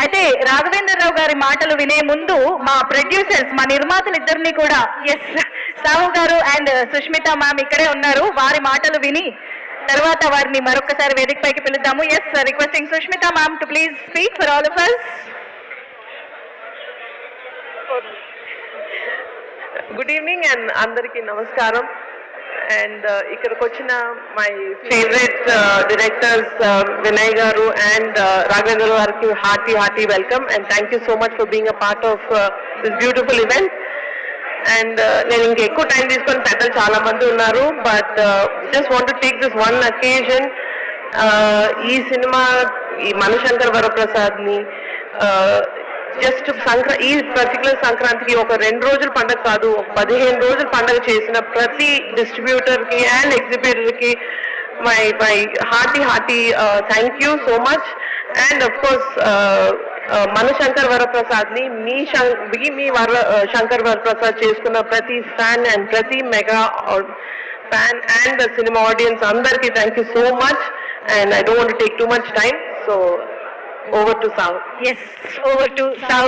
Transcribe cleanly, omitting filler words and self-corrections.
అయితే రాఘవేంద్రరావు గారి మాటలు వినే ముందు మా ప్రొడ్యూసర్స్ మా నిర్మాతలు ఇద్దరిని కూడా ఎస్ సాహు గారు అండ్ సుష్మిత మ్యామ్ ఇక్కడే ఉన్నారు. వారి మాటలు విని తర్వాత వారిని మరొకసారి వేదిక పైకి పిలుద్దాము. Yes requesting Sushmita ma'am to please speak for all of us. Good evening and అందరికీ నమస్కారం. అండ్ ఇక్కడికి వచ్చిన మై ఫేవరెట్ డైరెక్టర్స్ వినయ్ గారు అండ్ రాఘవేంద్ర గారికి hearty welcome and thank you so much for being a part of this beautiful event. And నేను ఇంకా ఎక్కువ time తీసుకొని పెద్దలు చాలా మంది ఉన్నారు, but just want to take this one అకేజన్. ఈ సినిమా ఈ మణిశంకర్ వరప్రసాద్ని జస్ట్ ఈ పర్టికులర్ సంక్రాంతికి ఒక 2 రోజుల పండుగ కాదు, ఒక 15 రోజుల పండుగ చేసిన ప్రతి డిస్ట్రిబ్యూటర్కి అండ్ ఎగ్జిబిటర్కి my hearty thank you so much. And of course Manishankar వరప్రసాద్ని మీ శంకర్ వరప్రసాద్ చేసుకున్న ప్రతి ఫ్యాన్ అండ్ ప్రతి mega fan and cinema audience అందరికీ thank you so much. And I don't want to take too much time, so over to Sahu. Yes, over to Sahu.